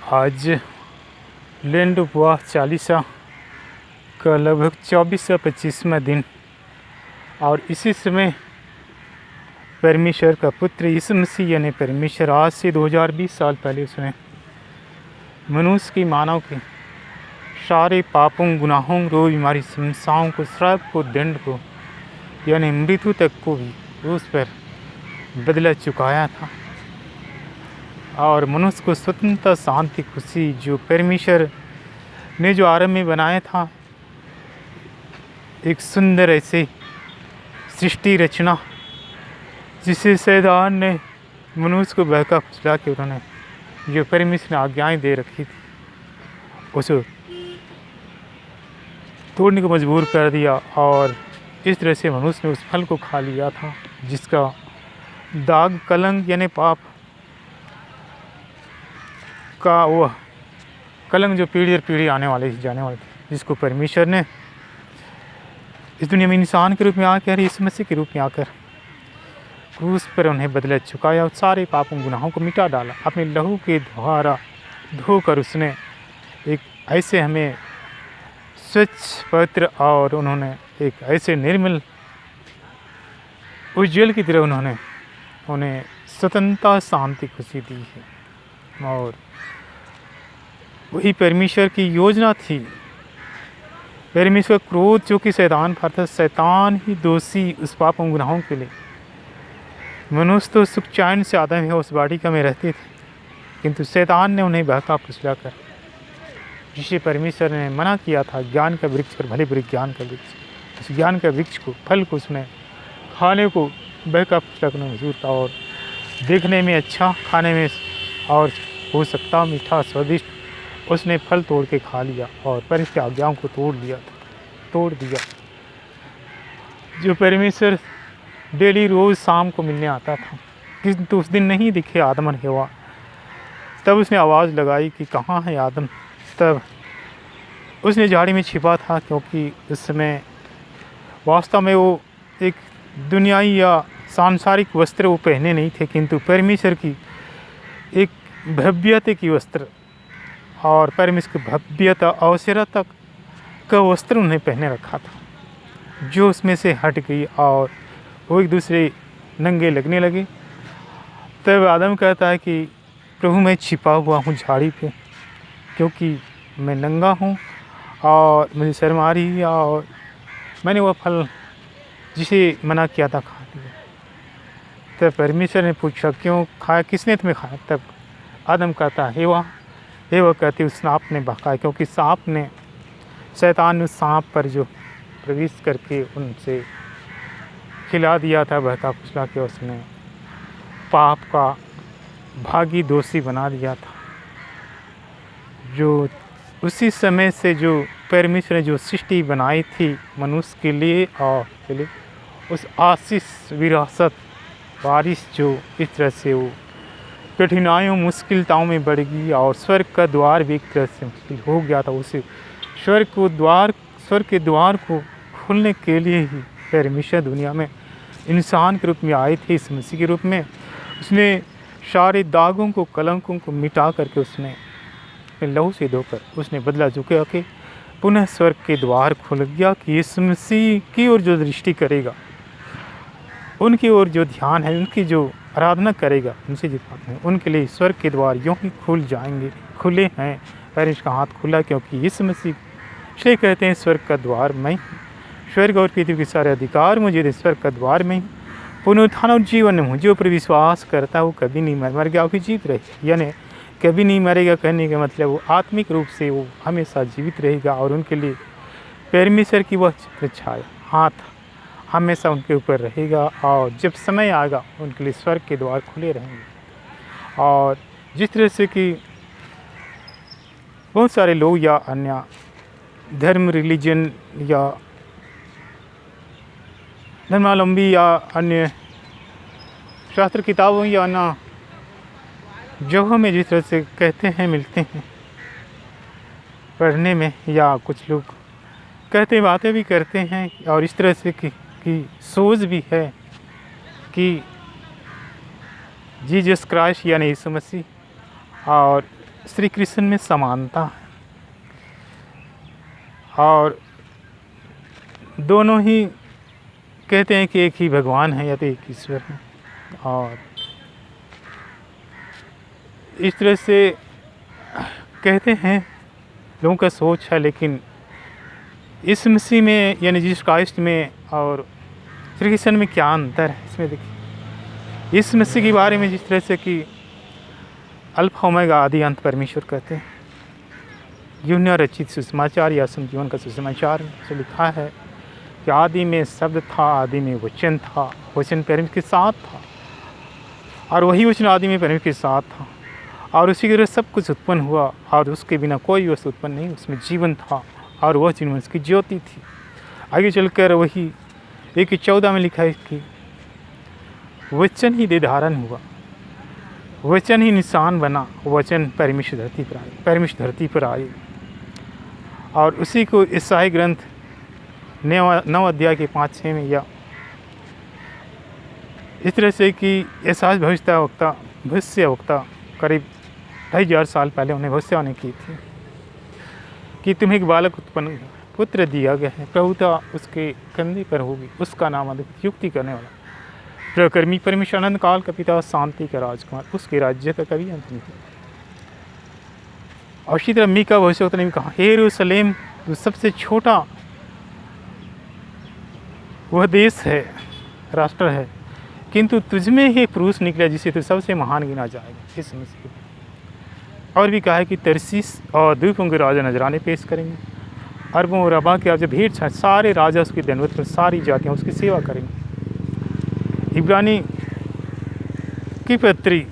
आज लैंड हुआ चालीसा का लगभग 2425वां दिन और इसी समय परमेश्वर का पुत्र यीशु मसीह यानी परमेश्वर आज से 2020 साल पहले उसने मनुष्य की मानव के सारे पापों, गुनाहों, रोग, बीमारी, समस्याओं को, श्राप को, दंड को यानी मृत्यु तक को भी उस पर बदला चुकाया था और मनुष्य को स्वतंत्रता, शांति, खुशी जो परमेश्वर ने जो आरंभ में बनाया था, एक सुंदर ऐसे सृष्टि रचना जिसे शैतान ने मनुष्य को बहका फुसला के उन्होंने जो परमेश्वर ने आज्ञाएं दे रखी थी उसे तोड़ने को मजबूर कर दिया और इस तरह से मनुष्य ने उस फल को खा लिया था जिसका दाग, कलंक यानी पाप का वह कलंक जो पीढ़ी दर पीढ़ी आने वाले जाने वाले थे, जिसको परमेश्वर ने इस दुनिया में इंसान के रूप में आकर, यीशु मसीह के रूप में आकर क्रूस पर उन्हें बदला चुकाया और सारे पापों, गुनाहों को मिटा डाला। अपने लहू के द्वारा धोकर उसने एक ऐसे हमें स्वच्छ, पवित्र और उन्होंने एक ऐसे निर्मल उज्ज्वल की तरह उन्होंने उन्हें स्वतंत्रता, शांति, खुशी दी है और वही परमेश्वर की योजना थी। परमेश्वर क्रोध जो कि शैतान पर था, शैतान ही दोषी उस पापों, गुनाहों के लिए। मनुष्य तो सुख चैन से आदम है उस वाटिका में रहते थे, किंतु शैतान ने उन्हें बहका फुसला कर जिसे परमेश्वर ने मना किया था ज्ञान का वृक्ष और भले बुरे ज्ञान का वृक्ष, उस ज्ञान का वृक्ष को, फल को उसने खाने को बहका फुसला करने मजबूर था और देखने में अच्छा, खाने में और हो सकता मीठा, स्वादिष्ट, उसने फल तोड़ के खा लिया और परमेश्वर की आज्ञाओं को तोड़ दिया। जो परमेश्वर डेली रोज़ शाम को मिलने आता था, किंतु उस दिन नहीं दिखे आदम और हवा। तब उसने आवाज़ लगाई कि कहाँ है आदम। तब उसने झाड़ी में छिपा था, क्योंकि उस समय वास्तव में वो एक दुनियाई या सांसारिक वस्त्र वो पहने नहीं थे, किंतु परमेश्वर की एक भव्यता की वस्त्र और परमेश्वर की भव्यता, अवसरता का वस्त्र उन्हें पहने रखा था, जो उसमें से हट गई और वो एक दूसरे नंगे लगने लगे। तब आदम कहता है कि प्रभु मैं छिपा हुआ हूँ झाड़ी पे, क्योंकि मैं नंगा हूँ और मुझे शर्म आ रही है और मैंने वह फल जिसे मना किया था खा लिया। तब परमेश्वर ने पूछा क्यों खाया, किसने तुम्हें खाया? तब आदम कहता है हेवा कहती उस सांप ने बहकाया, क्योंकि सांप ने, शैतान ने उस सांप पर जो प्रवेश करके उनसे खिला दिया था बहका फुसला के, उसने पाप का भागी दोषी बना दिया था। जो उसी समय से जो परमेश्वर ने जो सृष्टि बनाई थी मनुष्य के लिए और के लिए, उस आशीष, विरासत, बारिश जो इस तरह से वो कठिनाइयों, मुश्किलताओं में बढ़ गई और स्वर्ग का द्वार भी एक तरह से मुश्किल हो गया था। उसे स्वर्ग के द्वार को खोलने के लिए ही परमेश्वर दुनिया में इंसान के रूप में आए थे, इस मसीह के रूप में। उसने सारे दागों को, कलंकों को मिटा करके उसने अपने लहू से धोकर उसने बदला चुका के पुनः स्वर्ग के द्वार खुल गया कि इस मसीह की ओर जो दृष्टि करेगा, उनकी ओर जो ध्यान है, उनकी जो आराधना करेगा, उनसे जो बात है, उनके लिए स्वर्ग के द्वार यूँ ही खुल जाएंगे। खुले हैं, परमेश्वर का हाथ खुला, क्योंकि इस मसीह से कहते हैं स्वर्ग का द्वार मैं, स्वर्ग और पृथ्वी के सारे अधिकार मुझे दे, स्वर्ग का द्वार में पुनरुत्थान और जीवन में हूँ। जो पर विश्वास करता है वो कभी नहीं मर गया, फिर जीवित रहेगा, यानी कभी नहीं मरेगा कहने का मतलब वो आत्मिक रूप से वो हमेशा जीवित रहेगा और उनके लिए परमेश्वर की वह छाया, हाथ हमेशा उनके ऊपर रहेगा और जब समय आएगा उनके लिए स्वर्ग के द्वार खुले रहेंगे। और जिस तरह से कि बहुत सारे लोग या अन्य धर्म, रिलीजन या धर्मावलंबी या अन्य शास्त्र किताबों या अन्य जगहों में जिस तरह से कहते हैं, मिलते हैं पढ़ने में, या कुछ लोग कहते बातें भी करते हैं और इस तरह से कि सोच भी है कि जीसस क्राइस्ट यानी यीशु मसीह और श्री कृष्ण में समानता है और दोनों ही कहते हैं कि एक ही भगवान है या तो एक ईश्वर है। और इस तरह से कहते हैं, लोगों का सोच है। लेकिन इस मसीह में यानी जीसस क्राइस्ट में और श्री कृष्ण में क्या अंतर है, इसमें देखिए। इस मसीह के बारे में जिस तरह से कि अल्फा ओमेगा आदि अंत परमेश्वर कहते हैं, यूहन्ना रचित सुसमाचार या संजीवन का सुसमाचार से लिखा है कि आदि में शब्द था, आदि में वचन था, वचन परमेश्वर के साथ था और वही वचन आदि में परमेश्वर के साथ था और उसी के द्वारा सब कुछ उत्पन्न हुआ और उसके बिना कोई वस्तु उत्पन्न नहीं। उसमें जीवन था और वह जीवन उसकी ज्योति थी। आगे चलकर वही 1:14 में लिखा है कि वचन ही देह धारण हुआ, वचन ही निशान बना, वचन परमेश्वर धरती पर आए। और उसी को ईसाई ग्रंथ 9 अध्याय के 5-6 में या इस तरह से कि एसाज भविष्यवक्ता करीब 2,500 साल पहले उन्हें भविष्यवाणी की थी कि तुम्हें एक बालक उत्पन्न पुत्र दिया गया है, प्रभुता उसके कंधे पर होगी, उसका नाम अद्भुत युक्ति करने वाला, प्रकर्मी, परमेश्वर, अनंत काल का पिता, शांति का राजकुमार, उसके राज्य का कभी अंत नहीं। और इसी तरह मीका भविष्यवक्ता ने भी कहा, हे यरूशलेम जो सबसे छोटा वह देश है, राष्ट्र है, किंतु तुझमें ही एक पुरुष निकला जिसे तू सबसे महान गिना जाएगा। इस मसीह और भी कहा है कि तरसीस और द्वीपों के राजा नजराने पेश करेंगे, अरबों और रबा के राजा भेंट छाछ, सारे राजा उसके दंडवत पर, सारी जातियाँ उसकी सेवा करेंगी। इब्रानी की पत्री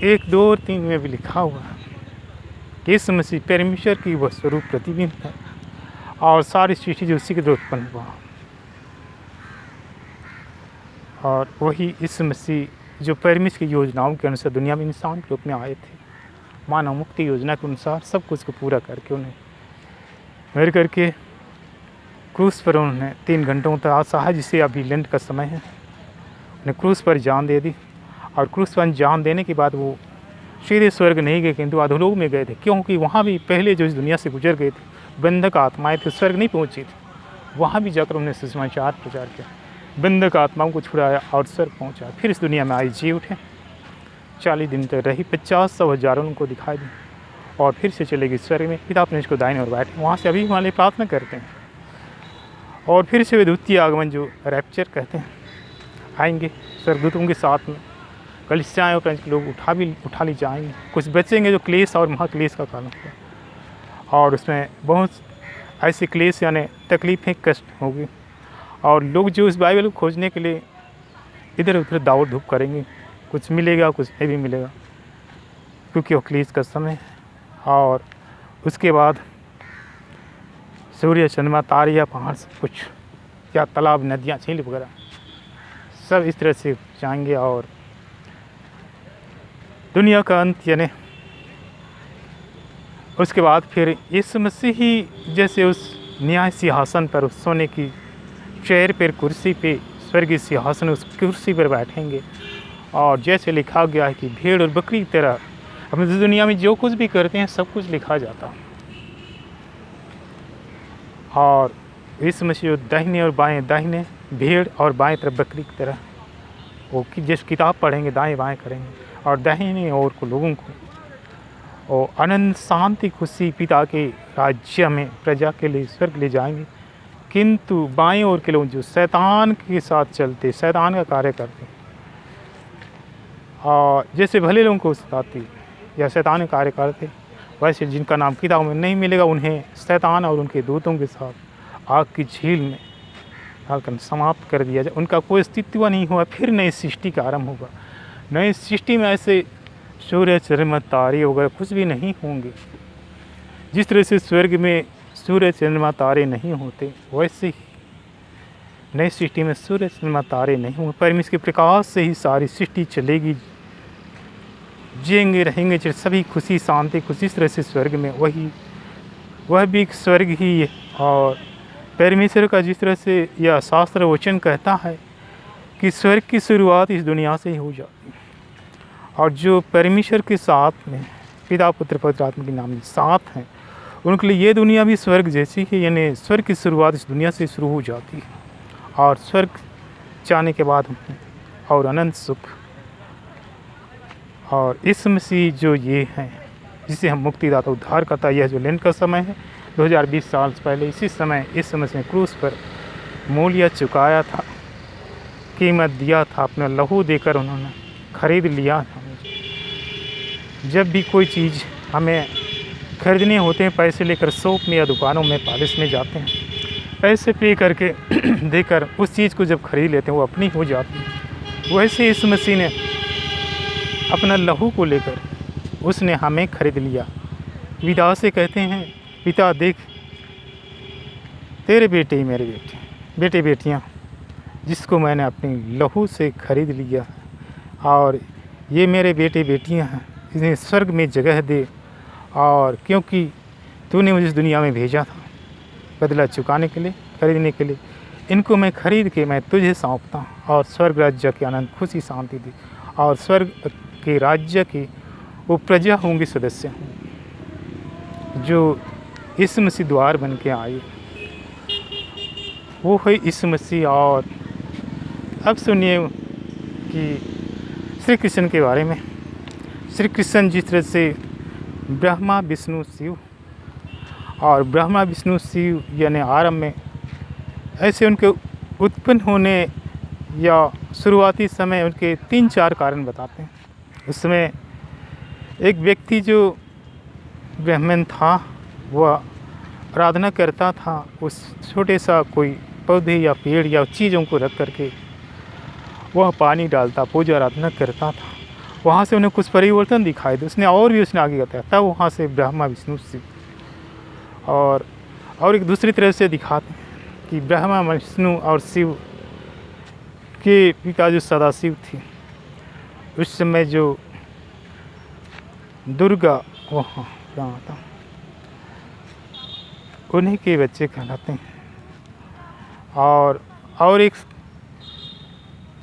1, 2 और 3 में भी लिखा हुआ है कि इस मसीह परमेश्वर की वह स्वरूप प्रतिबिंब है और सारी सृष्टि जो उसी के द्वारा उत्पन्न हुआ। और वही इस मसीह जो परमेश्वर की योजनाओं के अनुसार दुनिया में इंसान के रूप में आए थे, मानव मुक्ति योजना के अनुसार सब कुछ को पूरा करके उन्हें मर करके क्रूस पर उन्होंने 3 घंटों तक असहाय, जिसे अभी लेंट का समय है, उन्हें क्रूस पर जान दे दी। और क्रूस पर जान देने के बाद वो सीधे स्वर्ग नहीं गए किंतु अधोलोक में गए थे, क्योंकि वहाँ भी पहले जो इस दुनिया से गुजर गए थे बंधक आत्माएँ थे, स्वर्ग नहीं पहुँची थी। वहाँ भी जाकर उन्होंने सुसमाचार प्रचार किया, बंधक आत्माओं को छुड़ाया और स्वर्ग पहुँचा। फिर इस दुनिया में आई, जी उठे, 40 दिन तक रही, 50, 100, हज़ारों उनको दिखाई दी और फिर से चलेगी स्वर्ग में, पिता अपने इसको दाहिने और बैठे, वहाँ से अभी हमारे लिए प्रार्थना करते हैं। और फिर से वे द्वितीय आगमन जो रैप्चर कहते हैं आएंगे स्वर्गदूतों के साथ में, कलीसियाएं और पंच लोग उठा ली जाएंगे। कुछ बचेंगे जो क्लेश और महाक्लेश का कारण होगा और उसमें बहुत ऐसे क्लेश यानी तकलीफ़ें, कष्ट होगी और लोग जो इस बाइबल को खोजने के लिए इधर उधर दौड़ धूप करेंगे, कुछ मिलेगा कुछ नहीं भी मिलेगा, क्योंकि वो क्लेश का समय है। और उसके बाद सूर्य, चंद्रमा, तारे या पहाड़ सब कुछ या तालाब, नदियाँ, झील वगैरह सब इस तरह से जाएंगे और दुनिया का अंत यानी उसके बाद फिर यीशु मसीह ही जैसे उस न्याय सिंहासन पर, उस सोने की चेयर पर, कुर्सी पे, स्वर्गीय सिंहासन उस कुर्सी पर बैठेंगे और जैसे लिखा गया है कि भेड़ और बकरी की तरह हम इस दुनिया में जो कुछ भी करते हैं सब कुछ लिखा जाता है। और यीशु मसीह दाहिने और बाएं, दाहिने भेड़ और बाएं तरफ बकरी की तरह वो जिस किताब पढ़ेंगे दाएं बाएं करेंगे और दाहिने ओर को लोगों को और अनंत शांति खुशी पिता के राज्य में प्रजा के लिए स्वर्ग ले जाएंगे। किंतु बाएं ओर के लोग जो शैतान के साथ चलते, शैतान का कार्य करते और जैसे भले लोगों को सताते या शैतान का कार्य करते, वैसे जिनका नाम किताब में नहीं मिलेगा उन्हें शैतान और उनके दूतों के साथ आग की झील में डालकर समाप्त कर दिया जाए। उनका कोई अस्तित्व नहीं हुआ। फिर नई सृष्टि का आरंभ होगा। नई सृष्टि में ऐसे सूर्य, चंद्रमा, तारे वगैरह कुछ भी नहीं होंगे। जिस तरह से स्वर्ग में सूर्य, चंद्रमा, तारे नहीं होते, वैसे ही नई सृष्टि में सूर्य, चंद्रमा, तारे नहीं होंगे। परमेश्वर के प्रकाश से ही सारी सृष्टि चलेगी, जिएंगे रहेंगे सभी खुशी, शांति, खुशी। इस तरह से स्वर्ग में वह भी एक स्वर्ग ही है। और परमेश्वर का जिस तरह से यह शास्त्र वचन कहता है कि स्वर्ग की शुरुआत इस दुनिया से ही हो जाती है और जो परमेश्वर के साथ में पिता पुत्र पवित्र आत्मा के नाम साथ हैं, उनके लिए ये दुनिया भी स्वर्ग जैसी है, यानी स्वर्ग की शुरुआत इस दुनिया से शुरू हो जाती है और स्वर्ग जाने के बाद और अनंत सुख। और इस मसीह जो ये हैं जिसे हम मुक्तिदाता उद्धार करता, यह जो लेंट का समय है 2020 साल पहले इसी समय इस समय से क्रूस पर मूल्य चुकाया था, कीमत दिया था, अपना लहू देकर उन्होंने खरीद लिया था। जब भी कोई चीज़ हमें खरीदने होते हैं, पैसे लेकर शॉप में या दुकानों में पैलेस में जाते हैं, पैसे पे करके देकर उस चीज़ को जब खरीद लेते हैं वो अपनी हो जाती है। वैसे इस मसीह ने अपना लहू को लेकर उसने हमें खरीद लिया। विदा से कहते हैं, पिता देख तेरे बेटे मेरे बेटे बेटियाँ जिसको मैंने अपनी लहू से खरीद लिया, और ये मेरे बेटे बेटियाँ हैं, इन्हें स्वर्ग में जगह दे। और क्योंकि तूने मुझे इस दुनिया में भेजा था बदला चुकाने के लिए, खरीदने के लिए, इनको मैं खरीद के मैं तुझे सौंपता हूँ और स्वर्ग राज्य के आनंद खुशी शांति दी, और स्वर्ग के राज्य की वो प्रजा होंगे, सदस्य होंगे जो इस मसीह द्वार बन के आए, वो है इस मसीह। और अब सुनिए कि श्री कृष्ण के बारे में। श्री कृष्ण जिस तरह से ब्रह्मा विष्णु शिव, और ब्रह्मा विष्णु शिव यानी आरंभ में ऐसे उनके उत्पन्न होने या शुरुआती समय उनके 3-4 कारण बताते हैं। उसमें एक व्यक्ति जो ब्राह्मण था वह आराधना करता था, उस छोटे सा कोई पौधे या पेड़ या चीज़ों को रख करके वह पानी डालता, पूजा आराधना करता था। वहाँ से उन्हें कुछ परिवर्तन दिखाई दे, उसने आगे बताया, तब वहाँ से ब्रह्मा विष्णु शिव और एक दूसरी तरह से दिखाते हैं कि ब्रह्मा विष्णु और शिव के पिता जो सदाशिव थी, उस समय जो दुर्गा वहाँ था, उन्हीं के बच्चे कहलाते हैं। और एक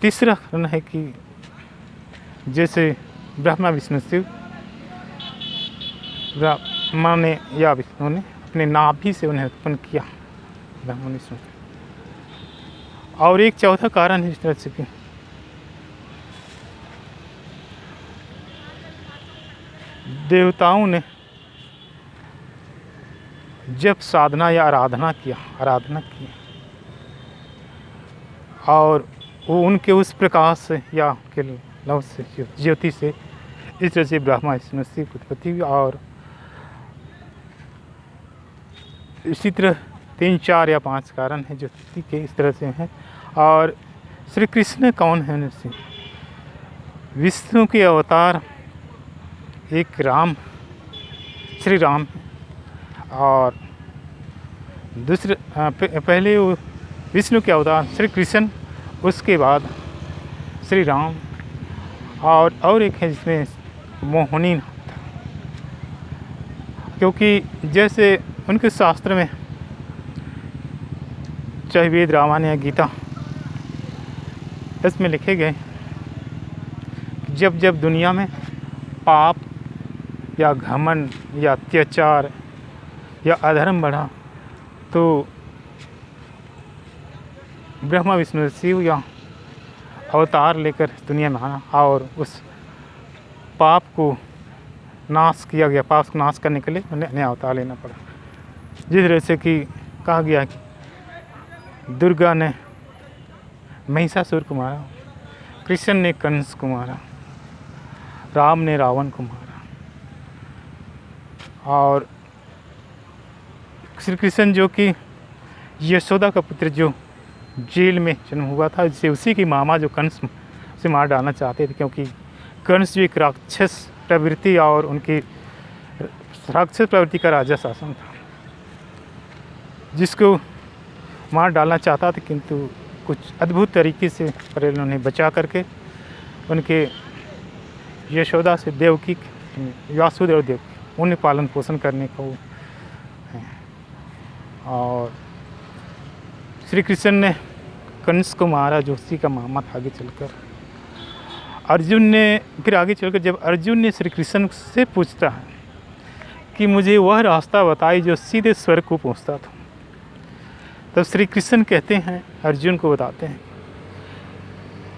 तीसरा कारण है कि जैसे ब्रह्मा विष्णु शिव, ब्रह्मा ने या विष्णु ने अपने नाभि से उन्हें उत्पन्न किया, ब्रह्मा विष्णु। और एक चौथा कारण है इस तरह से कि देवताओं ने जब साधना या आराधना की और वो उनके उस प्रकाश से या के लव से ज्योति से इस तरह से ब्रह्मा विष्णु शिव की उत्पत्ति हुई। और इसी तरह 3-4 या 5 कारण हैं जो के इस तरह से हैं। और श्री कृष्ण कौन है? नृसिंह विष्णु के अवतार एक राम, श्री राम, और दूसरे पहले वो विष्णु के अवतार श्री कृष्ण, उसके बाद श्री राम, और एक है जिसमें मोहिनी नाम था, क्योंकि जैसे उनके शास्त्र में चाहे वेद रामायण या गीता, इसमें लिखे गए जब जब दुनिया में पाप या घमंड या अत्याचार या अधर्म बढ़ा तो ब्रह्मा विष्णु शिव या अवतार लेकर दुनिया में आना और उस पाप को नाश किया गया, पाप को नाश करने के लिए उन्हें नया अवतार लेना पड़ा। जिस तरह से कि कहा गया कि दुर्गा ने महिषासुर को मारा, कृष्ण ने कंस को मारा, राम ने रावण को मारा, और श्री कृष्ण जो कि यशोदा का पुत्र जो जेल में जन्म हुआ था, जिसे उसी की मामा जो कंस से मार डालना चाहते थे, क्योंकि कंस जो एक राक्षस प्रवृत्ति और उनकी राक्षस प्रवृत्ति का राजा शासन था, जिसको मार डालना चाहता था, किंतु कुछ अद्भुत तरीके से उन्होंने बचा करके उनके यशोदा से देवकी, वासुदेव देवकी, उन्हें पालन पोषण करने को है। और श्री कृष्ण ने कंस को मारा जो उसी का मामा था। आगे चलकर अर्जुन ने, फिर आगे चलकर जब अर्जुन ने श्री कृष्ण से पूछता है कि मुझे वह रास्ता बताई जो सीधे स्वर्ग को पहुंचता था। तब श्री कृष्ण कहते हैं, अर्जुन को बताते हैं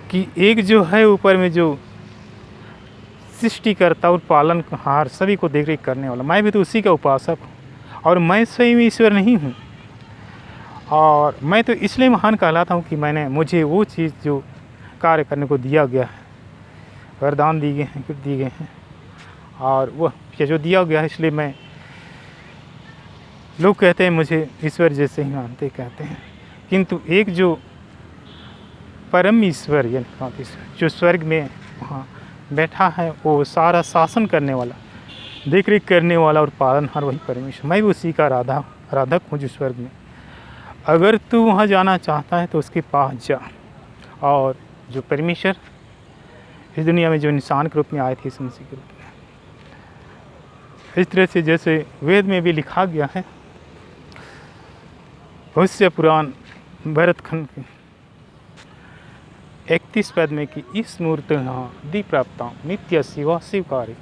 कि एक जो है ऊपर में जो सृष्टिकर्ता और पालनहार सभी को देख रेख करने वाला, मैं भी तो उसी का उपासक हूँ और मैं स्वयं ईश्वर नहीं हूँ। और मैं तो इसलिए महान कहलाता हूँ कि मुझे वो चीज़ जो कार्य करने को दिया गया है, वरदान दिए गए हैं और वह जो दिया गया है, इसलिए मैं, लोग कहते हैं मुझे ईश्वर जैसे ही मानते कहते हैं, किंतु एक जो परम ईश्वर यानी जो स्वर्ग में वहाँ बैठा है, वो सारा शासन करने वाला, देख रेख करने वाला और पालनहार वही परमेश्वर, मैं भी उसी का आराधक हूँ जो स्वर्ग में। अगर तू वहाँ जाना चाहता है तो उसके पास जा। और जो परमेश्वर इस दुनिया में जो इंसान के रूप में आए थे, इस मसीह के रूप में, इस तरह से जैसे वेद में भी लिखा गया है, भविष्य पुराण भरत खंड के 31 पद में कि इस मूर्त दी प्राप्ता नित्य शिवा शिवकारी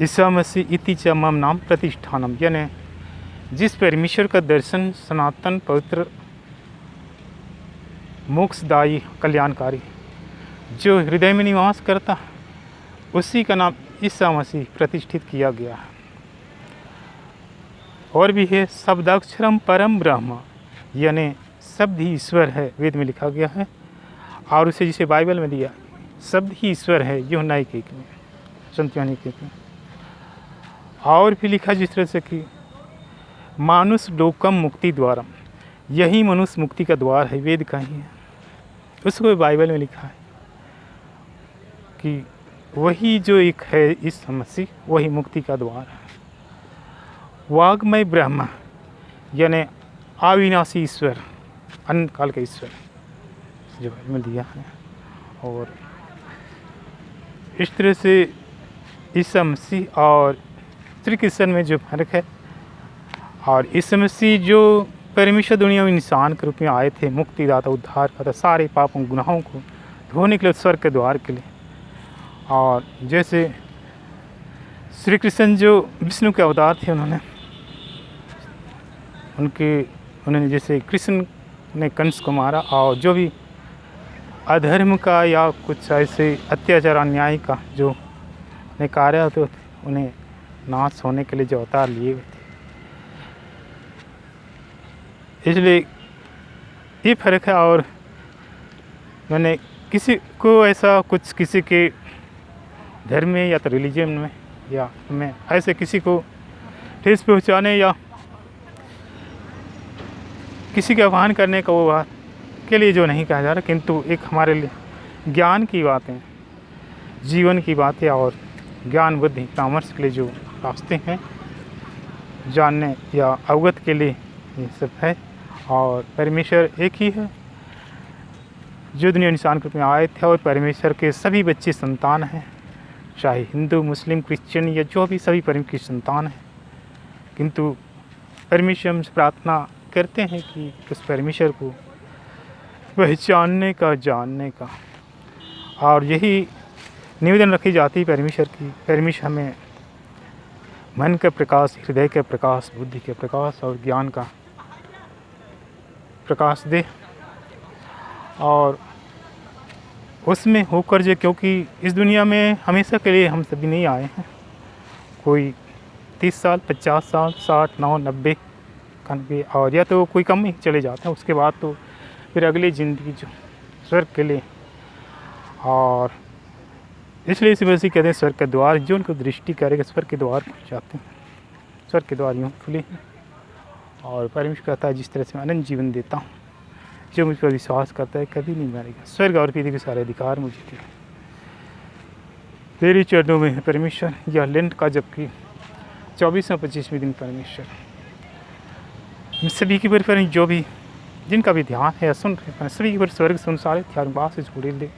ईसा मसीह इति च मम नाम प्रतिष्ठानम, यानी जिस परमेश्वर का दर्शन सनातन पवित्र मोक्षदायी कल्याणकारी जो हृदय में निवास करता, उसी का नाम ईसा मसीह प्रतिष्ठित किया गया है। और भी है शब्दाक्षरम परम ब्रह्म, यानी शब्द ही ईश्वर है, वेद में लिखा गया है। और उसे जिसे बाइबल में दिया, शब्द ही ईश्वर है, यूहन्ना 1:1 में, संत यूहन्ना 1:1 में। और भी लिखा जिस तरह से कि मानुष लोकम मुक्ति द्वारम, यही मनुष्य मुक्ति का द्वार है, वेद का ही है। उसको बाइबल में लिखा है कि वही जो एक है इस मसीह, वही मुक्ति का द्वार है। वाग्मय ब्रह्म, यानी अविनाशी ईश्वर, अनंत काल का ईश्वर जो बाइबल में दिया है। और इस तरह से ईसा मसीह और श्री कृष्ण में जो फर्क है, और ईसा मसीह जो परमेश्वर दुनिया में इंसान के रूप में आए थे, मुक्तिदाता, उद्धार करता, सारे पापों गुनाहों को धोने के लिए, स्वर्ग के द्वार के लिए। और जैसे श्री कृष्ण जो विष्णु के अवतार थे, उन्होंने जैसे कृष्ण ने कंस को मारा, और जो भी अधर्म का या कुछ ऐसे अत्याचार अन्याय का जो कार्य होते थे, उन्हें नाश होने के लिए जो अवतार लिए हुए थे। इसलिए ये फर्क है। और मैंने किसी को ऐसा कुछ किसी के धर्म में या तो रिलीजन में या में ऐसे किसी को ठेस पहुंचाने या किसी का अपमान करने का वो बात के लिए जो नहीं कहा जा रहा, किंतु एक हमारे लिए ज्ञान की बातें, जीवन की बातें और ज्ञान बुद्धि परामर्श के लिए जो रास्ते हैं जानने या अवगत के लिए ये सब है। और परमेश्वर एक ही है जो दुनिया इंसान के रूप में आए थे, और परमेश्वर के सभी बच्चे संतान हैं, चाहे हिंदू, मुस्लिम, क्रिश्चियन या जो भी, सभी परमेश्वर की संतान हैं। किंतु परमेश्वर हमसे प्रार्थना करते हैं कि उस परमेश्वर को पहचानने का, जानने का, और यही निवेदन रखी जाती है परमेश्वर की। परमेश्वर हमें मन का प्रकाश, हृदय का प्रकाश, बुद्धि के प्रकाश और ज्ञान का प्रकाश दे, और उसमें होकर जो, क्योंकि इस दुनिया में हमेशा के लिए हम सभी नहीं आए हैं। कोई 30 साल, 50 साल, 60, 90, 90, और या तो कोई कम ही चले जाते हैं। उसके बाद तो फिर अगली ज़िंदगी जो स्वर्ग के लिए। और इसलिए इस वजह से कहते हैं स्वर्ग के द्वार, जो उनको दृष्टि करेगा स्वर्ग के द्वार खुल जाते हैं। स्वर्ग के द्वार यूँ खुले हैं। और परमेश्वर कहता है जिस तरह से मैं अनंत जीवन देता हूँ, जो मुझ पर विश्वास करता है कभी नहीं मरेगा। स्वर्ग और पृथ्वी के सारे अधिकार मुझे थे, तेरे चरणों में है परमेश्वर। यह लेंट का जबकि 24वां 25वें दिन परमेश्वर सभी की पर जो भी जिनका भी ध्यान है या सुन रहे, सभी की पर स्वर्ग संसार ध्यान से जोड़े ले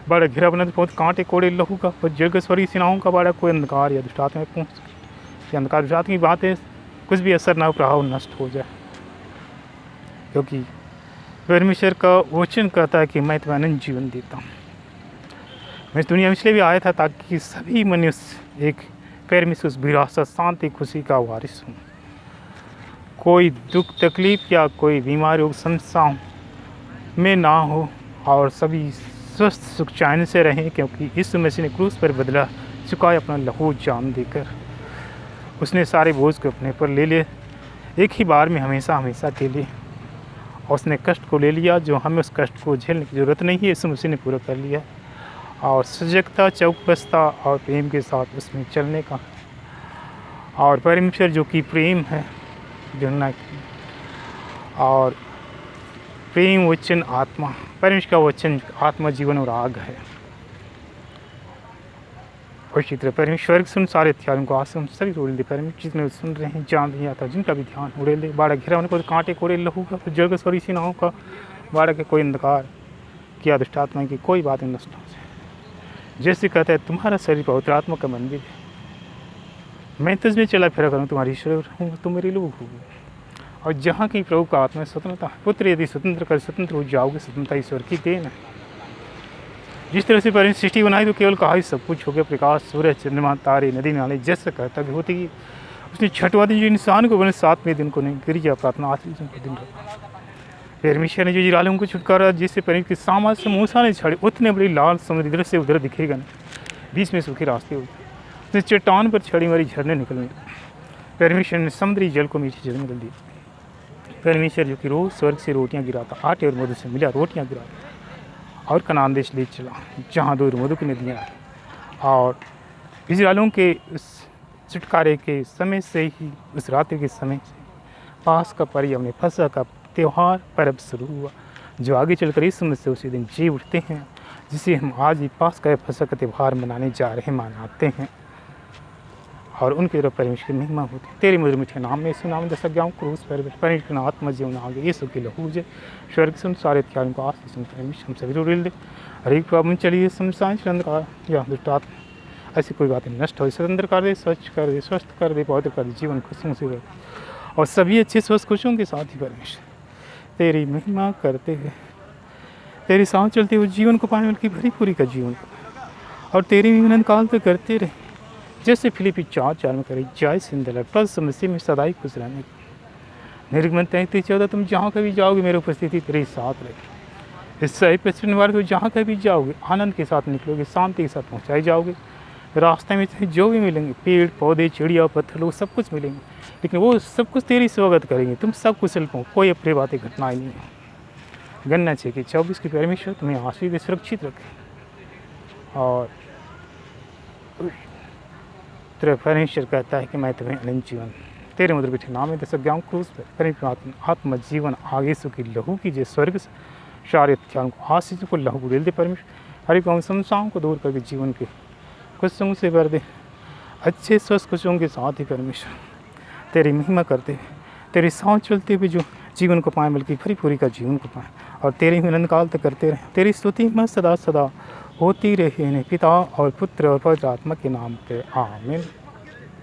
बड़ा घिरा बना बहुत कांटे कोड़े लहू का और जग स्वर्गीय सेनाओं का बड़ा कोई अंधकार या दुष्टात्मा में पहुँच ये अंधकार दुष्टात्मा की बात है, कुछ भी असर ना हो, प्रभाव नष्ट हो जाए। क्योंकि परमेश्वर का वचन कहता है कि मैं तुम्हें अनंत जीवन देता हूँ। मैं इस दुनिया में इसलिए भी आया था ताकि सभी मनुष्य एक परमेश्वर उस विरासत शांति खुशी का वारिस हूँ। कोई दुख तकलीफ या कोई बीमारी रोग समस्याओं में ना हो और सभी स्वस्थ सुख चैन से रहें, क्योंकि यीशु मसीह ने क्रूस पर बदला चुकाया अपना लहू जान देकर। उसने सारे बोझ को अपने पर ले लिए एक ही बार में, हमेशा हमेशा के लिए। और उसने कष्ट को ले लिया जो हमें उस कष्ट को झेलने की ज़रूरत नहीं है, यीशु मसीह ने पूरा कर लिया। और सजगता चौकसता और प्रेम के साथ उसमें चलने का। और परमेश्वर जो कि प्रेम है, जुड़ना की, और प्रेम वचन आत्मा, परमेश्वर का वचन आत्मा जीवन और आग है। और इसी तरह परमेश्वर सुन सारे हथियारों को आसम सभी उड़ेल दे। परमेश्वर जितने सुन रहे हैं जान नहीं आता, जिनका भी ध्यान उड़ेल दे। बाड़ा घिरा होने को कांटे कोड़े लहू का जग स्वर इसी नाव का, बाड़ा के कोई अंधकार किया दुष्ट आत्मा की कोई बात नहीं नष्ट हो जाए। जैसे कहता है तुम्हारा शरीर पवित्र आत्मा का मंदिर है, मैं तुझमें चला फिरा करूँ, तुम्हारी ईश्वर हूँ, तुम मेरे लोग होगे। और जहाँ की प्रभु का आत्मा स्वतंत्रता, पुत्र यदि स्वतंत्र कर स्वतंत्र हो जाओगे। स्वतंत्रता ईश्वर की देन है। जिस तरह से परमेश्वर सृष्टि बनाई तो केवल कहा ही सब कुछ हो गया, प्रकाश सूरज चंद्रमा तारे नदी नाले जैसे कहता कि होती। उसने छठवां दिन जो इंसान को बने 7वें दिन को नहीं, गिरिजा प्रार्थना आखिरी दिन को दिन रखा। परमेश्वर ने जो इजराइलियों को छुटकारा, जिससे परमेश्वर के सामान से मूसा ने छाड़े, उतने बड़ी लाल समुद्र इधर से उधर दिखेगा नहीं, बीच में सूखे रास्ते हो गए। उसने चट्टान पर छड़ी मारी, झरने निकलने। परमेश्वर ने समुद्री जल को मीठी जल में बदल दिया। परमेश्वर जो कि रोज स्वर्ग से रोटियां गिराता, आटे और मधु से मिला रोटियां गिराता और कनान देश ले चला, जहाँ दूध मधु की नदियाँ हैं। और इजराइलियों के उस छुटकारे के समय से ही, उस रात्रि के समय से पास का पर्व में फसह का त्यौहार पर्व शुरू हुआ, जो आगे चलकर इस समय से उसी दिन जी उठते हैं, जिसे हम आज भी पास का फसह का त्यौहार मनाने जा रहे हैं, मनाते हैं। और उनकी तरफ परमेश्वर की महिमा होती है। तेरे मधुर मीठे नाम में यीशु नाम दस आज्ञाओं क्रूस पर परमेश्वर का आत्मा जीवन आगे यीशु के लहू जे स्वर्ग से उन सारे हथियारों को आशीष परमेश्वर हम सभी उड़ेल दे। हर एक प्रॉब्लम चलिए समस्याएं अंधकार या दुष्ट आत्मा ऐसी कोई बातें नष्ट हो, स्वतंत्र कर दे, स्वच्छ कर दे, स्वस्थ कर दे, पवित्र कर दे, जीवन खुशियों से भर। और सभी अच्छे स्वस्थ खुशियों के साथ ही परमेश्वर तेरी महिमा करते हुए, तेरे साथ चलते हुए जीवन को पाने वाले की भरी पूरी का जीवन और तेरी अनंत काल तक करते रहे, जैसे फिलिपी 4:4 में करे। जय सिंधल प्रभु समस्या में सदा ही खुश रहने। निर्गमन 33:14 तुम जहाँ कभी जाओगे मेरी उपस्थिति तेरे साथ रहेगी। इससे प्रश्न वाले तो जहाँ कभी जाओगे आनंद के साथ निकलोगे, शांति के साथ पहुँचाए जाओगे। रास्ते में जो भी मिलेंगे, पेड़ पौधे चिड़िया पत्थर लोग सब कुछ मिलेंगे, लेकिन वो सब कुछ तेरी स्वागत करेंगे। तुम सब कुशल पाओ, कोई अप्रिय बातें घटनाएं नहीं है। गन्ना चाहिए कि 24 की परमेश्वर तुम्हें आशीष से सुरक्षित रखे। और तेरे परमेश्वर कहता है कि मैं तुम्हें अनंत जीवन तेरे मधुर मीठे नाम में दस आज्ञाओं क्रूस पर परमेश्वर आत्मा जीवन आगे सु की लहू कीजिए। स्वर्ग से सारे हथियारों को आशीष को लहू उड़ेल दे। परमेश्वर हरि पाँव समस्याओं को दूर करके जीवन के खुशियों से भर दे, अच्छे स्वस्थ खुशियों के साथ ही परमेश्वर तेरी महिमा करते हैं, तेरे साथ चलते हुए जो जीवन को पाएँ, बल्कि भरी पूरी का जीवन को पाएँ और तेरे अनंत काल तक करते रहें। तेरी स्तुति में सदा सदा होती रहे, पिता और पुत्र और पवित्र आत्मा के नाम पे आमीन।